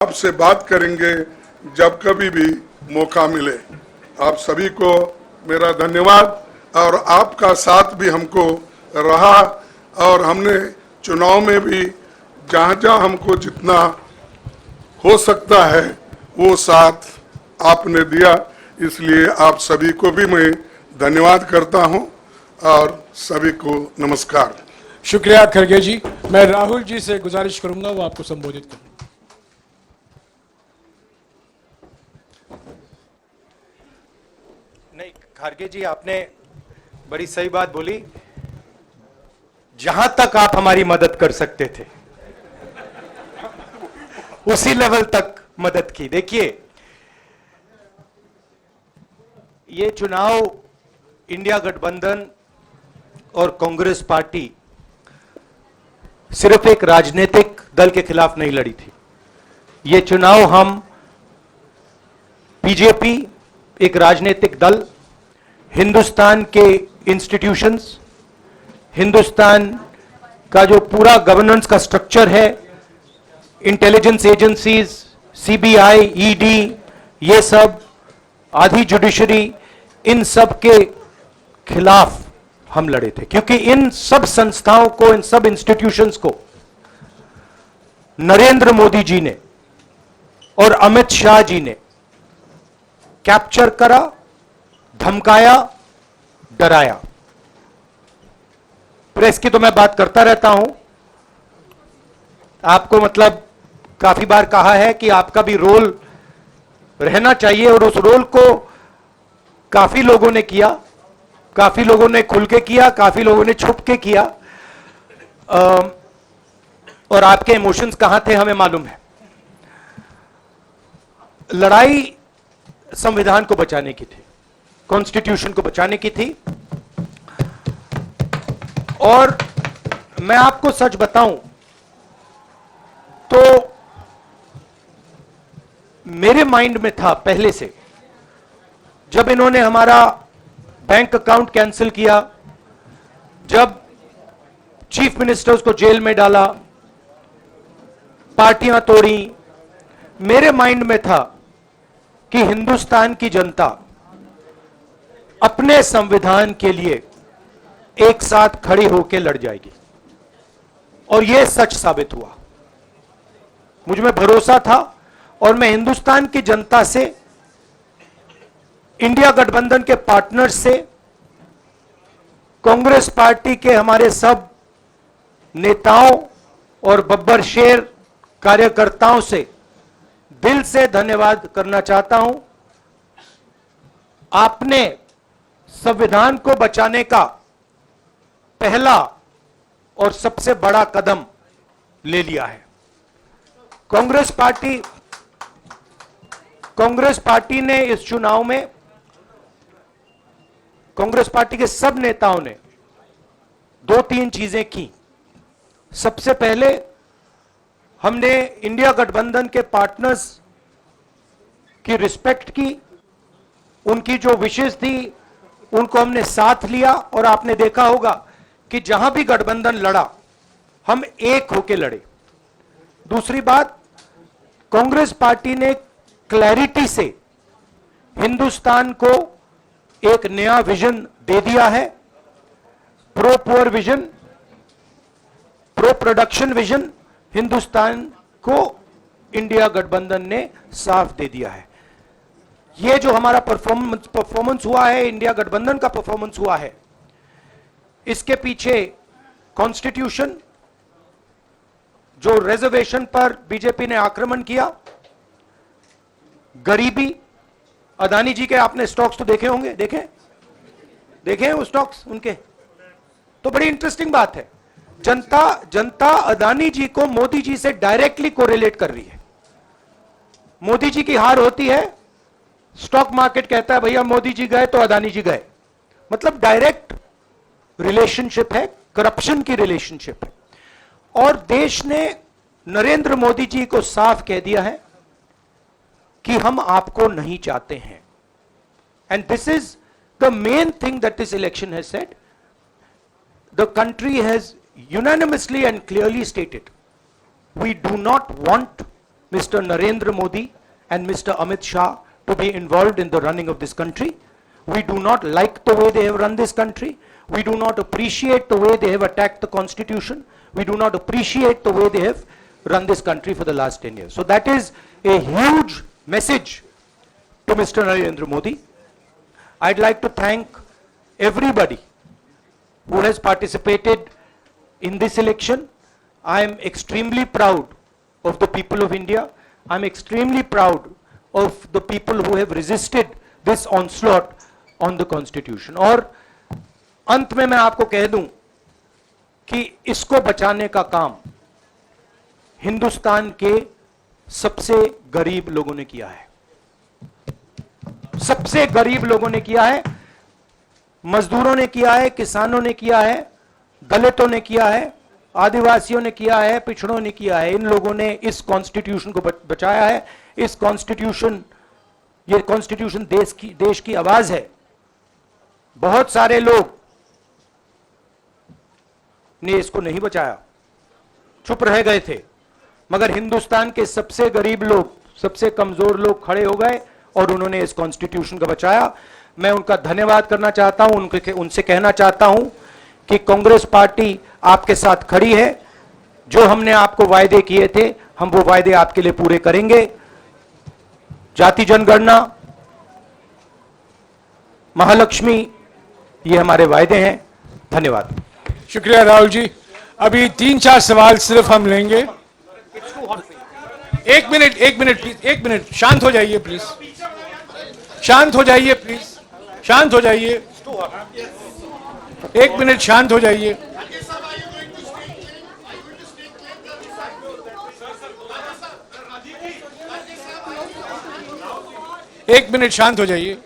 आपसे बात करेंगे जब कभी भी मौका मिले। आप सभी को मेरा धन्यवाद। और आपका साथ भी हमको रहा और हमने चुनाव में भी जहाँ जहाँ हमको जितना हो सकता है वो साथ आपने दिया, इसलिए आप सभी को भी मैं धन्यवाद करता हूं और सभी को नमस्कार। शुक्रिया खड़गे जी। मैं राहुल जी से गुजारिश करूंगा वो आपको संबोधित करें। नहीं, खड़गे जी आपने बड़ी सही बात बोली। जहां तक आप हमारी मदद कर सकते थे उसी लेवल तक मदद की। देखिए, ये चुनाव इंडिया गठबंधन और कांग्रेस पार्टी सिर्फ एक राजनीतिक दल के खिलाफ नहीं लड़ी थी। ये चुनाव हम बीजेपी, एक राजनीतिक दल, हिंदुस्तान के इंस्टीट्यूशंस, हिंदुस्तान का जो पूरा गवर्नेंस का स्ट्रक्चर है, इंटेलिजेंस एजेंसीज, सीबीआई, ईडी, ये सब, आधी जुडिशरी, इन सब के खिलाफ हम लड़े थे। क्योंकि इन सब संस्थाओं को, इन सब इंस्टीट्यूशंस को नरेंद्र मोदी जी ने और अमित शाह जी ने कैप्चर करा, धमकाया, डराया। प्रेस की तो मैं बात करता रहता हूं। आपको मतलब काफी बार कहा है कि आपका भी रोल रहना चाहिए, और उस रोल को काफी लोगों ने किया, काफी लोगों ने खुल के किया, काफी लोगों ने छुप के किया। और आपके इमोशंस कहां थे हमें मालूम है। लड़ाई संविधान को बचाने की थी, कॉन्स्टिट्यूशन को बचाने की थी। और मैं आपको सच बताऊं तो मेरे माइंड में था पहले से, जब इन्होंने हमारा बैंक अकाउंट कैंसिल किया, जब चीफ मिनिस्टर्स को जेल में डाला, पार्टियां तोड़ी, मेरे माइंड में था कि हिंदुस्तान की जनता अपने संविधान के लिए एक साथ खड़ी होकर लड़ जाएगी। और यह सच साबित हुआ। मुझ में भरोसा था और मैं हिंदुस्तान की जनता से, इंडिया गठबंधन के पार्टनर्स से, कांग्रेस पार्टी के हमारे सब नेताओं और बब्बर शेर कार्यकर्ताओं से दिल से धन्यवाद करना चाहता हूं। आपने संविधान को बचाने का पहला और सबसे बड़ा कदम ले लिया है। कांग्रेस पार्टी ने इस चुनाव में, कांग्रेस पार्टी के सब नेताओं ने 2-3 चीजें की। सबसे पहले हमने इंडिया गठबंधन के पार्टनर्स की रिस्पेक्ट की, उनकी जो विशेष थी उनको हमने साथ लिया। और आपने देखा होगा कि जहां भी गठबंधन लड़ा हम एक होकर लड़े। दूसरी बात, कांग्रेस पार्टी ने क्लैरिटी से हिंदुस्तान को एक नया विजन दे दिया है। Pro poor vision, pro production vision Hindustan को इंडिया गठबंधन ने साफ दे दिया है। यह जो हमारा परफॉर्मेंस हुआ है, इंडिया गठबंधन का परफॉर्मेंस हुआ है, इसके पीछे कॉन्स्टिट्यूशन, जो रिजर्वेशन पर बीजेपी ने आक्रमण किया, गरीबी, अदानी जी के आपने स्टॉक्स तो देखे होंगे, देखे हैं वो स्टॉक्स उनके, तो बड़ी इंटरेस्टिंग बात है। जनता अदानी जी को मोदी जी से डायरेक्टली कोरिलेट कर रही है। मोदी जी की हार होती है, स्टॉक मार्केट कहता है भैया मोदी जी गए तो अदानी जी गए। मतलब डायरेक्ट रिलेशनशिप है, करप्शन की रिलेशनशिप है। और देश ने नरेंद्र मोदी जी को साफ कह दिया है कि हम आपको नहीं चाहते हैं। And this is the main thing that this election has said. The country has unanimously and clearly stated, we do not want Mr. Narendra Modi and Mr. Amit Shah to be involved in the running of this country. We do not like the way they have run this country. We do not appreciate the way they have attacked the constitution. We do not appreciate the way they have run this country for the last 10 years. So that is a huge message to Mr. Narendra Modi. I'd like to thank everybody who has participated in this election. I am extremely proud of the people of India. I'm extremely proud of the people who have resisted this onslaught on the constitution. और अंत में मैं आपको कह दूं कि इसको बचाने का काम हिंदुस्तान के सबसे गरीब लोगों ने किया है, सबसे गरीब लोगों ने किया है, मजदूरों ने किया है, किसानों ने किया है, दलितों ने किया है, आदिवासियों ने किया है, पिछड़ों ने किया है। इन लोगों ने इस कॉन्स्टिट्यूशन को बचाया है। इस कॉन्स्टिट्यूशन, ये कॉन्स्टिट्यूशन देश की आवाज है। बहुत सारे लोग ने इसको नहीं बचाया, चुप रह गए थे, मगर हिंदुस्तान के सबसे गरीब लोग, सबसे कमजोर लोग खड़े हो गए और उन्होंने इस कॉन्स्टिट्यूशन को बचाया। मैं उनका धन्यवाद करना चाहता हूं, उनसे कहना चाहता हूं कि कांग्रेस पार्टी आपके साथ खड़ी है। जो हमने आपको वायदे किए थे, हम वो वायदे आपके लिए पूरे करेंगे। जाति जनगणना, महालक्ष्मी, ये हमारे वायदे हैं। धन्यवाद। शुक्रिया राहुल जी। अभी 3-4 सवाल सिर्फ हम लेंगे। एक मिनट प्लीज, एक मिनट, शांत हो जाइए प्लीज, शांत हो जाइए प्लीज, शांत हो जाइए, एक मिनट शांत हो जाइए। एक मिनट शांत हो जाइए।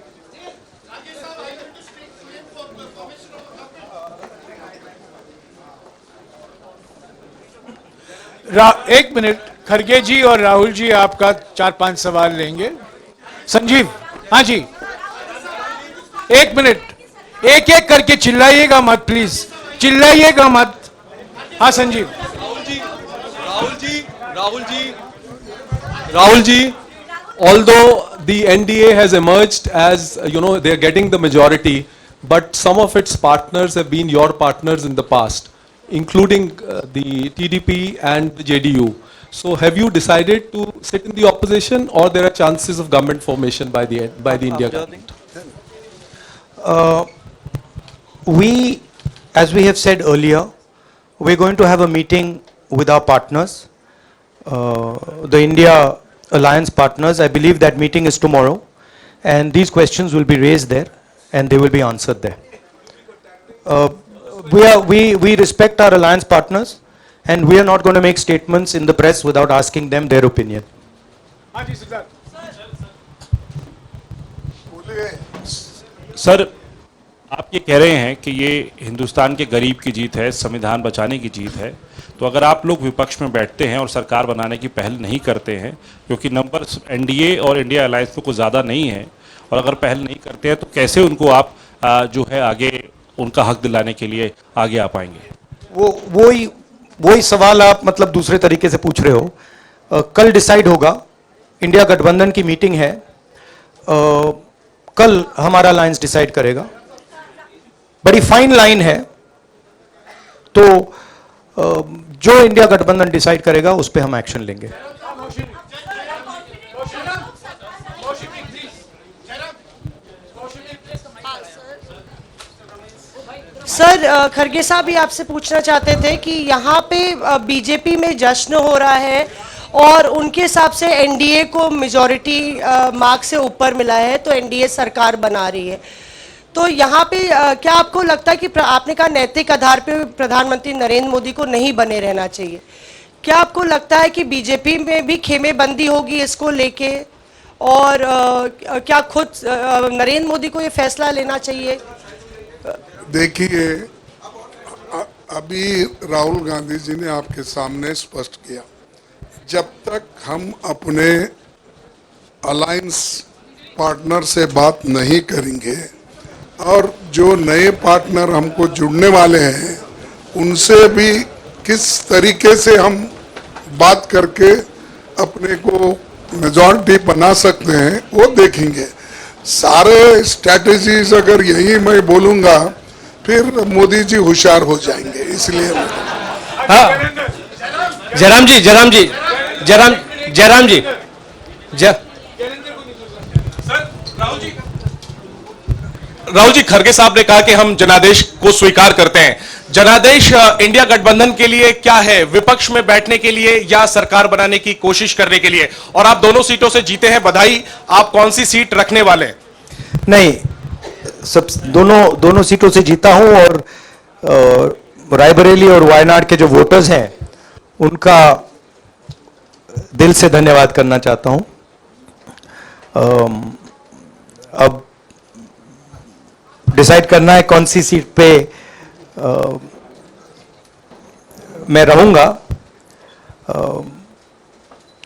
एक मिनट, खड़गे जी और राहुल जी आपका 4-5 सवाल लेंगे। संजीव, हाँ जी, एक मिनट, एक एक करके चिल्लाइएगा मत प्लीज, चिल्लाइएगा मत। हाँ Sanjeev. Rahul ji, although the NDA has emerged as, they are getting the majority, but some of its partners have been your partners in the past, including the TDP and the JDU. So have you decided to sit in the opposition, or there are chances of government formation by the India government? We, as we have said earlier, we're going to have a meeting with our partners, the India Alliance partners. I believe that meeting is tomorrow, and these questions will be raised there and they will be answered there. We respect our alliance partners, and we are not going to make statements in the press without asking them their opinion. Sir, आप ये कह रहे हैं कि ये हिंदुस्तान के गरीब की जीत है, संविधान बचाने की जीत है, तो अगर आप लोग विपक्ष में बैठते हैं और सरकार बनाने की पहल नहीं करते हैं, क्योंकि नंबर एनडीए और इंडिया अलायंस में कुछ ज़्यादा नहीं है, और अगर पहल नहीं करते हैं तो कैसे उनको आप जो है आगे उनका हक दिलाने के लिए आगे आ पाएंगे? वही सवाल आप मतलब दूसरे तरीके से पूछ रहे हो। कल डिसाइड होगा, इंडिया गठबंधन की मीटिंग है, कल हमारा अलायंस डिसाइड करेगा। बड़ी फाइन लाइन है, तो जो इंडिया गठबंधन डिसाइड करेगा उस पे हम एक्शन लेंगे। सर, खड़गे साहब भी आपसे पूछना चाहते थे कि यहाँ पे बीजेपी में जश्न हो रहा है और उनके हिसाब से एनडीए को मेजॉरिटी मार्क से ऊपर मिला है, तो एनडीए सरकार बना रही है। तो यहाँ पे क्या आपको लगता है कि आपने कहा नैतिक आधार पे प्रधानमंत्री नरेंद्र मोदी को नहीं बने रहना चाहिए, क्या आपको लगता है कि बीजेपी में भी खेमेबंदी होगी इसको लेके, और क्या खुद नरेंद्र मोदी को ये फैसला लेना चाहिए? देखिए, अभी राहुल गांधी जी ने आपके सामने स्पष्ट किया, जब तक हम अपने अलायंस पार्टनर से बात नहीं करेंगे और जो नए पार्टनर हमको जुड़ने वाले हैं उनसे भी किस तरीके से हम बात करके अपने को मेजॉरिटी बना सकते हैं वो देखेंगे। सारे स्ट्रैटेजीज अगर यही मैं बोलूंगा फिर मोदी जी होशियार हो जाएंगे, इसलिए जयराम जी, जयराम जी, राहुल जी, खड़गे साहब ने कहा कि हम जनादेश को स्वीकार करते हैं। जनादेश इंडिया गठबंधन के लिए क्या है? विपक्ष में बैठने के लिए या सरकार बनाने की कोशिश करने के लिए? और आप दोनों सीटों से जीते हैं, बधाई। आप कौन सी सीट रखने वाले हैं? नहीं, सब दोनों सीटों से जीता हूं और रायबरेली और वायनाड के जो वोटर्स हैं उनका दिल से धन्यवाद करना चाहता हूं। अब डिसाइड करना है कौन सी सीट पे मैं रहूंगा,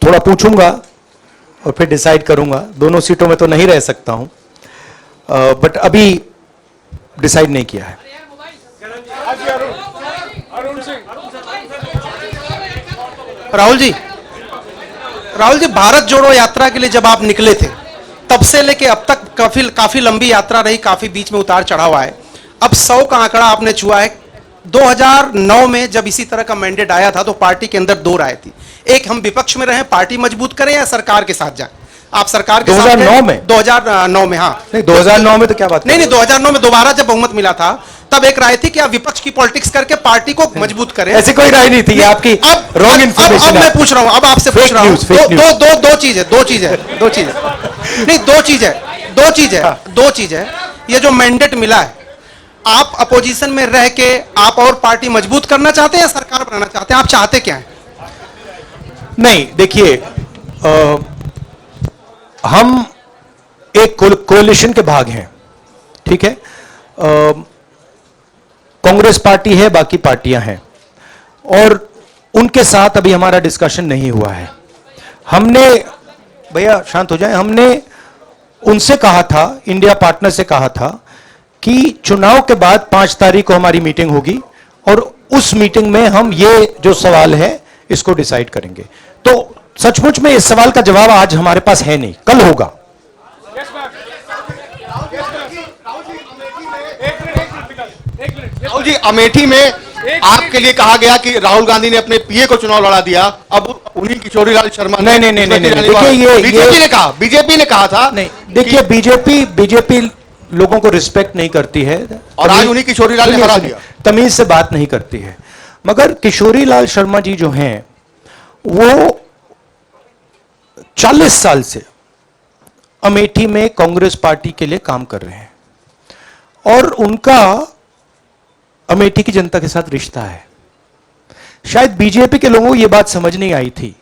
थोड़ा पूछूंगा और फिर डिसाइड करूंगा। दोनों सीटों में तो नहीं रह सकता हूं, बट अभी डिसाइड नहीं किया है। राहुल जी, भारत जोड़ो यात्रा के लिए जब आप निकले थे तब से लेके अब तक काफी लंबी यात्रा रही, काफी बीच में उतार चढ़ाव आए। अब 100 का आंकड़ा आपने छुआ है। 2009 में जब इसी तरह का मैंडेट आया था तो पार्टी के अंदर दो राय थी, एक हम विपक्ष में रहें, पार्टी मजबूत करें, या सरकार के साथ जाएं। आप सरकार के 2009 में 2009 में, हाँ नहीं 2009 में तो क्या बात नहीं 2009 में दोबारा जब बहुमत मिला था तब एक राय थी कि आप विपक्ष की पॉलिटिक्स करके पार्टी को मजबूत करें। ऐसी कोई राय नहीं थी, आपकी रॉन्ग इन्फॉर्मेशन। अब मैं पूछ रहा हूं, अब आपसे पूछ रहा हूं, दो चीज है। ये जो मैंडेट मिला है, आप अपोजिशन में रह के आप और पार्टी मजबूत करना चाहते हैं या सरकार बनाना चाहते हैं? आप चाहते क्या हैं? नहीं, देखिए, हम एक कोalition के भाग हैं, ठीक है। कांग्रेस पार्टी है, बाकी पार्टियां हैं, और उनके साथ अभी हमारा डिस्कशन नहीं हुआ है। हमने, भैया शांत हो जाए, हमने उनसे कहा था, इंडिया पार्टनर से कहा था कि चुनाव के बाद 5 तारीख को हमारी मीटिंग होगी और उस मीटिंग में हम ये जो सवाल है इसको डिसाइड करेंगे। तो सचमुच में इस सवाल का जवाब आज हमारे पास है नहीं, कल होगा। राहुल जी, अमेठी में आपके लिए कहा गया कि राहुल गांधी ने अपने पीए को चुनाव लड़ा दिया, अब उन्हीं किशोरीलाल शर्मा नहीं, देखिए बीजेपी ने कहा था। नहीं, देखिए, बीजेपी लोगों को रिस्पेक्ट नहीं करती है और आज उन्हीं किशोरीलाल ने हरा दिया, तमीज से बात नहीं करती है। मगर किशोरीलाल शर्मा जी जो हैं वो 40 साल से अमेठी में कांग्रेस पार्टी के लिए काम कर रहे हैं और उनका अमेठी की जनता के साथ रिश्ता है। शायद बीजेपी के लोगों को यह बात समझ नहीं आई थी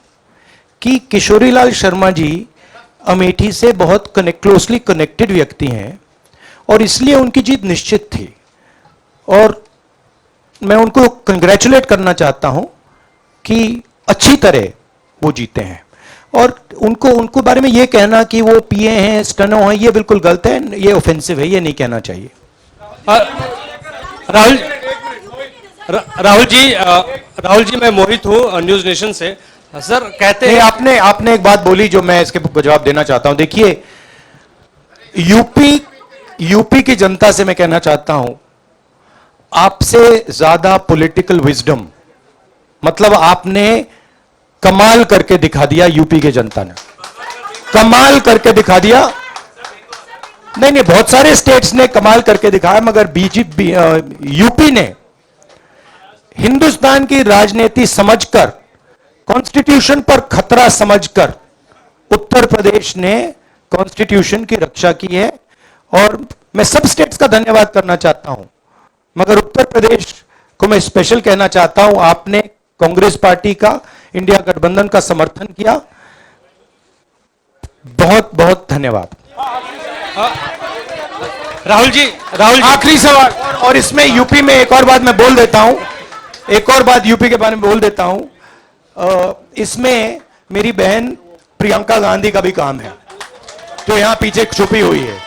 कि किशोरीलाल शर्मा जी अमेठी से बहुत क्लोजली कनेक्टेड व्यक्ति हैं और इसलिए उनकी जीत निश्चित थी। और मैं उनको कंग्रेचुलेट करना चाहता हूं कि अच्छी तरह वो जीते हैं। और उनको बारे में ये कहना कि वो पिए हैं, स्टनो हैं, ये बिल्कुल गलत है, ये ऑफेंसिव है, ये नहीं कहना चाहिए। राहुल जी, मैं मोहित हूं न्यूज नेशन से। सर कहते हैं, आपने एक बात बोली जो मैं इसके जवाब देना चाहता हूं। देखिए, यूपी की जनता से मैं कहना चाहता हूं, आपसे ज्यादा पॉलिटिकल विजडम, मतलब आपने कमाल करके दिखा दिया। यूपी के जनता ने कमाल करके दिखा दिया। नहीं, बहुत सारे स्टेट्स ने कमाल करके दिखाया, मगर बीजेपी यूपी ने हिंदुस्तान की राजनीति समझकर, कॉन्स्टिट्यूशन पर खतरा समझकर उत्तर प्रदेश ने कॉन्स्टिट्यूशन की रक्षा की है। और मैं सब स्टेट्स का धन्यवाद करना चाहता हूं, मगर उत्तर प्रदेश को मैं स्पेशल कहना चाहता हूं। आपने कांग्रेस पार्टी का, इंडिया गठबंधन का समर्थन किया, बहुत बहुत धन्यवाद। राहुल जी, आखिरी सवाल, और इसमें यूपी में एक और बात मैं बोल देता हूं, एक और बात यूपी के बारे में बोल देता हूं। इसमें मेरी बहन प्रियंका गांधी का भी काम है, जो यहां पीछे छुपी हुई है।